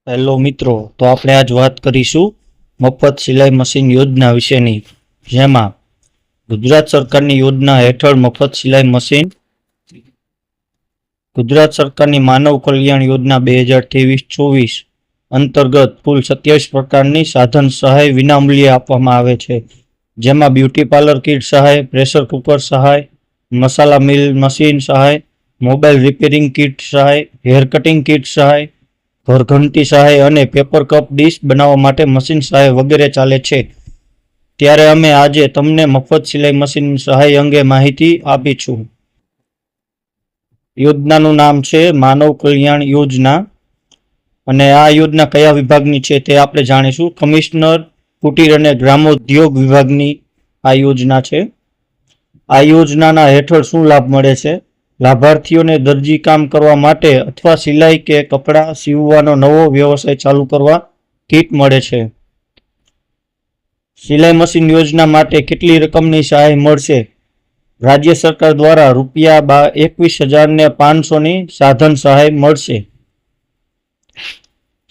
Hello મિત્રો, તો આપણે આજ વાત કરીશું મફત સિલાઈ મશીન યોજના વિશેની, જેમાં ગુજરાત સરકારની યોજના હેઠળ મફત સિલાઈ મશીન ગુજરાત સરકારની માનવ કલ્યાણ યોજના 2023-24 અંતર્ગત કુલ 27 પ્રકારની સાધન સહાય વિનામૂલ્યે આપવામાં આવે છે, જેમાં બ્યુટી પાર્લર કિટ સહાય, પ્રેશર કુકર સહાય, મસાલા મિલ મશીન સહાય, મોબાઈલ રિપેરિંગ કિટ સહાય, હેર કટિંગ કિટ સહાય, ઘરઘંટી સહાય અને પેપર કપ ડીશ બનાવવા માટે મશીન સહાય વગેરે ચાલે છે। ત્યારે અમે આજે તમને મફત સિલાઈ મશીન સહાય અંગે માહિતી આપીશું। યોજનાનું નામ છે માનવ કલ્યાણ યોજના અને આ યોજના કયા વિભાગની છે તે આપણે જાણીશું। કમિશનર કુટીર અને ગ્રામોદ્યોગ વિભાગની આ યોજના છે। આ યોજનાના હેઠળ શું લાભ મળે છે? લાભાર્થીઓને દરજી કામ કરવા માટે અથવા સિલાઈ કે કપડાં સીવવાનો નવો વ્યવસાય ચાલુ કરવા કીટ મળે છે। સિલાઈ મશીન યોજના માટે કેટલી રકમની સહાય મળશે? રાજ્ય સરકાર દ્વારા ₹21,500ની સાધન સહાય મળશે।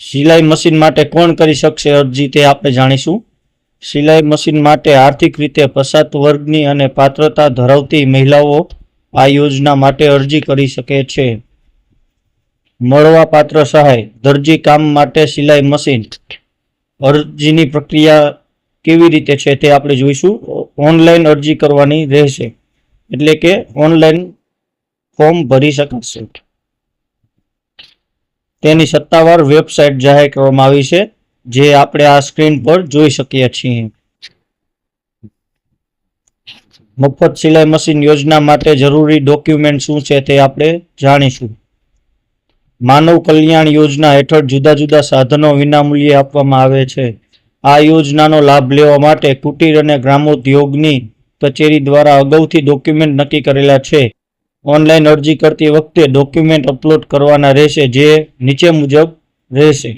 સિલાઈ મશીન માટે કોણ કરી શકશે અરજી તે આપણે જાણીશું। સિલાઈ મશીન માટે આર્થિક રીતે પછાત વર્ગની અને પાત્રતા ધરાવતી મહિલાઓ આ યોજના માટે અરજી કરી શકે છે। મળવાપાત્ર સહાય, દરજી કામ માટે સિલાઈ મશીન। અરજીની પ્રક્રિયા કેવી રીતે છે તે આપણે જોઈશું। ઓનલાઈન અરજી કરવાની રહેશે, એટલે કે ઓનલાઈન ફોર્મ ભરી શકાશે। તેની સત્તાવાર વેબસાઇટ જાહેર કરવામાં આવી છે, જે આપણે આ સ્ક્રીન પર જોઈ શકીએ છીએ। મફત સિલાઈ મશીન યોજના માટે જરૂરી ડોક્યુમેન્ટ શું છે તે આપણે જાણીશું। માનવ કલ્યાણ યોજના હેઠળ જુદા જુદા સાધનો વિનામૂલ્યે આપવામાં આવે છે। આ યોજનાનો લાભ લેવા માટે કુટીર અને ગ્રામોદ્યોગની કચેરી દ્વારા અગાઉથી ડોક્યુમેન્ટ નક્કી કરેલા છે। ઓનલાઈન અરજી કરતી વખતે ડોક્યુમેન્ટ અપલોડ કરવાના રહેશે, જે નીચે મુજબ રહેશે।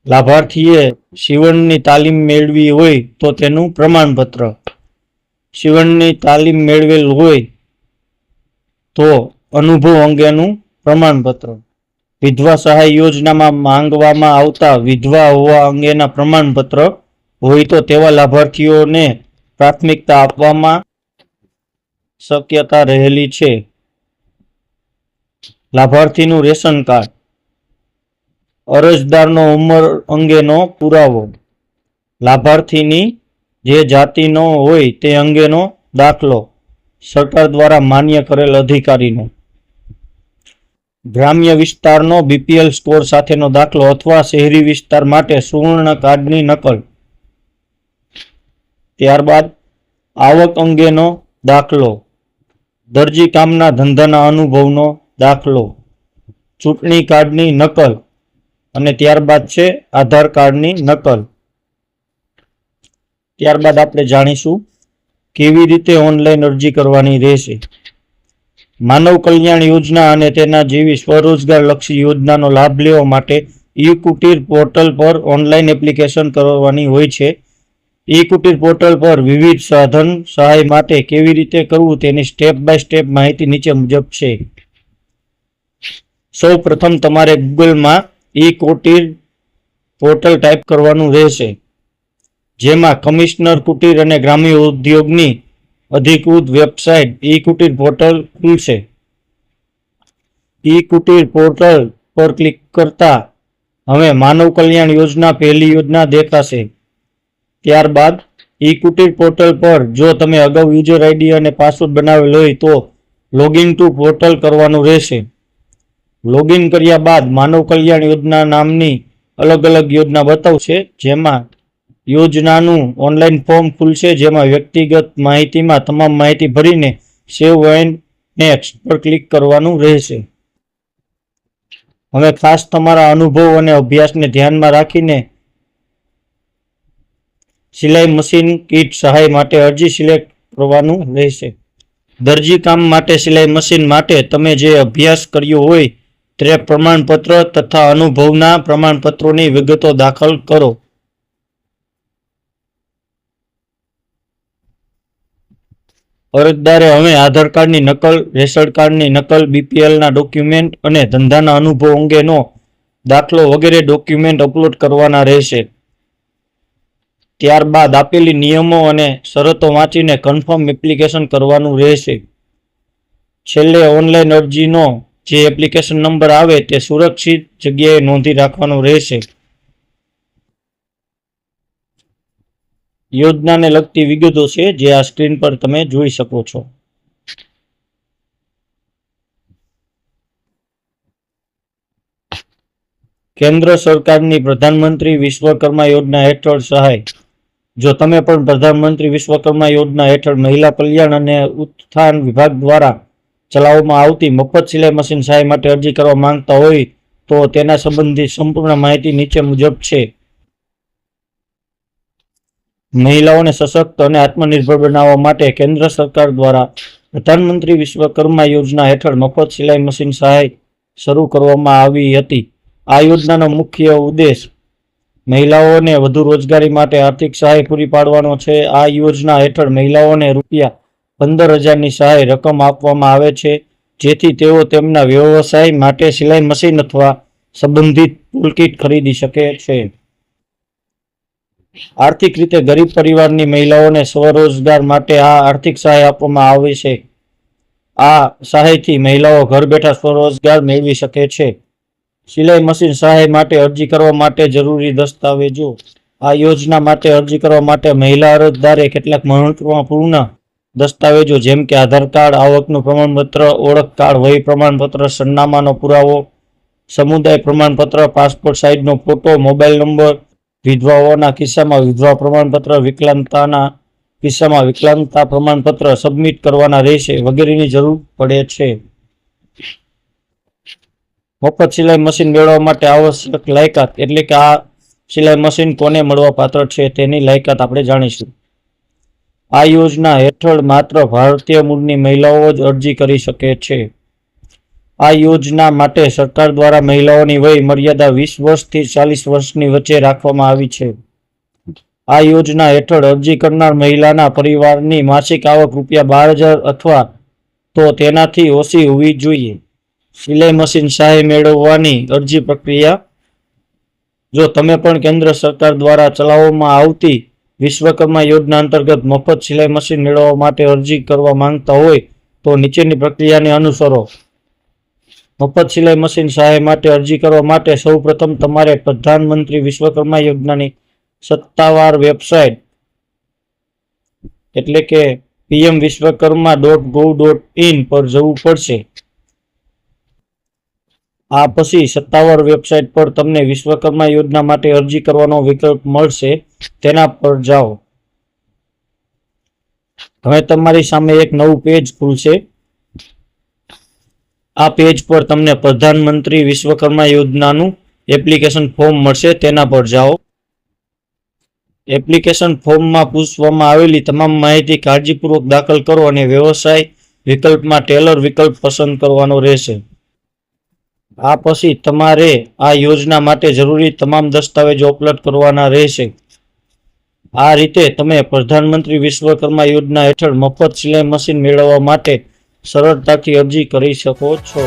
લાભાર્થીએ સીવણની તાલીમ મેળવી હોય તો તેનું પ્રમાણપત્ર, સીવણની તાલીમ મેળવેલ હોય તો અનુભવ અંગેનું પ્રમાણપત્ર, વિધવા સહાય યોજનામાં માંગવામાં આવતા વિધવા હોવા અંગેના પ્રમાણપત્ર હોય તો તેવા લાભાર્થીઓને પ્રાથમિકતા આપવામાં શક્યતા રહેલી છે। લાભાર્થીનું રેશન કાર્ડ, અરજદારનો ઉંમર અંગેનો પુરાવો, લાભાર્થીની જે જાતિનો હોય તે અંગેનો દાખલો, સરકાર દ્વારા માન્ય કરેલ અધિકારીનો, ગ્રામ્ય વિસ્તારનો બીપીએલ સ્કોર સાથેનો દાખલો અથવા શહેરી વિસ્તાર માટે સુવર્ણ કાર્ડની નકલ। ત્યારબાદ આવક અંગેનો દાખલો, દરજી કામના ધંધાના અનુભવનો દાખલો, ચૂંટણી કાર્ડની નકલ અને ત્યારબાદ છે આધાર કાર્ડની નકલ। ત્યારબાદ આપણે જાણીશું કેવી રીતે ઓનલાઈન અરજી કરવાની રહેશે। માનવ કલ્યાણ યોજના અને તેના જેવી સ્વરોજગાર લક્ષી યોજનાનો લાભ લેવા માટે ઈ કુટીર પોર્ટલ પર ઓનલાઈન એપ્લિકેશન કરવાની હોય છે। ઈ કુટીર પોર્ટલ પર વિવિધ સાધન સહાય માટે કેવી રીતે કરવું તેની સ્ટેપ બાય સ્ટેપ માહિતી નીચે મુજબ છે। સૌ પ્રથમ તમારે ગૂગલમાં ઈ કુટીર પોર્ટલ ટાઈપ કરવાનું રહેશે, જેમાં કમિશનર કુટીર અને ગ્રામ્ય ઉદ્યોગની અધિકૃત વેબસાઇટ ઈ કુટીર પોર્ટલ ખુલશે। ઈ કુટીર પોર્ટલ પર ક્લિક કરતા હવે માનવ કલ્યાણ યોજના પહેલી યોજના દેખાશે। ત્યારબાદ ઈ કુટીર પોર્ટલ પર જો તમે અગાઉ યુઝર આઈડી અને પાસવર્ડ બનાવેલ હોય તો લોગિન ટુ પોર્ટલ કરવાનું રહેશે। લોગિન કર્યા બાદ માનવ કલ્યાણ યોજના નામની અલગ અલગ યોજના બતાવશે, જેમાં યોજનાનું ઓનલાઈન ફોર્મ ખુલશે, જેમાં વ્યક્તિગત માહિતીમાં તમામ માહિતી ભરીને સેવ એન્ડ નેક્સ્ટ પર ક્લિક કરવાનું રહેશે। હવે ખાસ તમારા અનુભવ અને અભ્યાસને ધ્યાનમાં રાખીને સિલાઈ મશીન કીટ સહાય માટે અરજી સિલેક્ટ કરવાનું રહેશે। દરજી કામ માટે સિલાઈ મશીન માટે તમે જે અભ્યાસ કર્યો હોય તે પ્રમાણપત્ર તથા અનુભવના પ્રમાણપત્રોની વિગતો દાખલ કરો। અરજદારે હવે આધાર કાર્ડની નકલ, રેશન કાર્ડની નકલ, બીપીએલના ડોક્યુમેન્ટ અને ધંધાના અનુભવ અંગેનો દાખલો વગેરે ડોક્યુમેન્ટ અપલોડ કરવાના રહેશે. ત્યારબાદ આપેલી નિયમો અને શરતો વાંચીને કન્ફર્મ એપ્લિકેશન કરવાનું રહેશે. છેલ્લે ઓનલાઈન અરજીનો જે એપ્લિકેશન નંબર આવે તે સુરક્ષિત જગ્યાએ નોંધી રાખવાનો રહેશે. યોજનાને લગતી વિગતો છે જે આ સ્ક્રીન પર તમે જોઈ શકો છો. કેન્દ્ર સરકારની પ્રધાનમંત્રી વિશ્વકર્મા યોજના હેઠળ સહાય. જો તમે પણ પ્રધાનમંત્રી વિશ્વકર્મા યોજના હેઠળ મહિલા કલ્યાણ અને ઉત્થાન વિભાગ દ્વારા ચલાવવામાં આવતી મફત સિલાઈ મશીન સહાય માટે અરજી કરવા માંગતા હોય તો તેના સંબંધિત સંપૂર્ણ માહિતી નીચે મુજબ છે. મહિલાઓને સશક્ત અને આત્મનિર્ભર બનાવવા માટે કેન્દ્ર સરકાર દ્વારા પ્રધાનમંત્રી વિશ્વકર્મા યોજના હેઠળ મફત સિલાઈ મશીન સહાય શરૂ કરવામાં આવી હતી. આ યોજનાનો મુખ્ય ઉદ્દેશ મહિલાઓને વધુ રોજગારી માટે આર્થિક સહાય પૂરી પાડવાનો છે. આ યોજના હેઠળ મહિલાઓને ₹15,000ની સહાય રકમ આપવામાં આવે છે, જેથી તેઓ તેમના વ્યવસાય માટે સિલાઈ મશીન અથવા સંબંધિત ટૂલકીટ ખરીદી શકે છે. આર્થિક રીતે ગરીબ પરિવારની મહિલાઓને સ્વરોજગાર માટે આ આર્થિક સહાય આપવામાં આવે છે. આ સહાયથી મહિલાઓ ઘર બેઠા સ્વરોજગાર મેળવી શકે છે. સિલાઈ મશીન સહાય માટે અરજી કરવા માટે જરૂરી દસ્તાવેજો. આ યોજના માટે અરજી કરવા માટે મહિલા અરજદારે કેટલાક મહત્વપૂર્ણ દસ્તાવેજો જેમ કે આધાર કાર્ડ, આવકનું પ્રમાણપત્ર, ઓળખ કાર્ડ, વય પ્રમાણપત્ર, સરનામાનો પુરાવો, સમુદાય પ્રમાણપત્ર, પાસપોર્ટ સાઇઝનો ફોટો, મોબાઈલ નંબર, વિધવાઓના કિસ્સામાં વિધવા પ્રમાણપત્ર, વિકલાંગતાના કિસ્સામાં વિકલાંગતા પ્રમાણપત્ર સબમિટ કરવાના રહેશે વગેરેની જરૂર પડે છે. મફત સિલાઈ મશીન મેળવવા માટે આવશ્યક લાયકાત એટલે કે આ સિલાઈ મશીન કોને મળવા પાત્ર છે તેની લાયકાત આપણે જાણીશું. આ યોજના હેઠળ માત્ર ભારતીય મૂળની મહિલાઓ જ અરજી કરી શકે છે. આ યોજના માટે સરકાર દ્વારા મહિલાઓની વય મર્યાદા 20 વર્ષથી 40 વર્ષની વચ્ચે રાખવામાં આવી છે. આ યોજના હેઠળ અરજી કરનાર મહિલાના પરિવારની માસિક આવક ₹12,000 અથવા તો તેનાથી ઓછી હોવી જોઈએ. સિલાઈ મશીન સહાય મેળવવાની અરજી પ્રક્રિયા. જો તમે પણ કેન્દ્ર સરકાર દ્વારા ચલાવવામાં આવતી વિશ્વકર્મા યોજના અંતર્ગત મફત સિલાઈ મશીન મેળવવા માટે અરજી કરવા માંગતા હોય તો નીચેની પ્રક્રિયાને અનુસરો. મફત સિલાઈ મશીન સહાય માટે અરજી કરવા માટે સૌપ્રથમ તમારે પ્રધાનમંત્રી વિશ્વકર્મા યોજનાની સત્તાવાર વેબસાઇટ એટલે કે pmvishwakarma.gov.in પર જવું પડશે. આ પછી સત્તાવાર વેબસાઇટ પર તમને વિશ્વકર્મા યોજના માટે અરજી કરવાનો વિકલ્પ મળશે, તેના પર જાઓ. હવે તમારી સામે એક નવું પેજ ખુલશે. આ પેજ પર તમને પ્રધાનમંત્રી વિશ્વકર્મા યોજનાનું એપ્લિકેશન ફોર્મ મળશે, તેના પર જાઓ. એપ્લિકેશન ફોર્મમાં પૂછવામાં આવેલી તમામ માહિતી કાળજીપૂર્વક દાખલ કરો અને વ્યવસાય વિકલ્પમાં ટેલર વિકલ્પ પસંદ કરવાનો રહેશે. આ પછી તમારે આ યોજના માટે જરૂરી તમામ દસ્તાવેજો અપલોડ કરવાના રહેશે. આ રીતે તમે પ્રધાનમંત્રી વિશ્વકર્મા યોજના હેઠળ મફત સિલાઈ મશીન મેળવવા માટે સરળતાથી અરજી કરી શકો છો.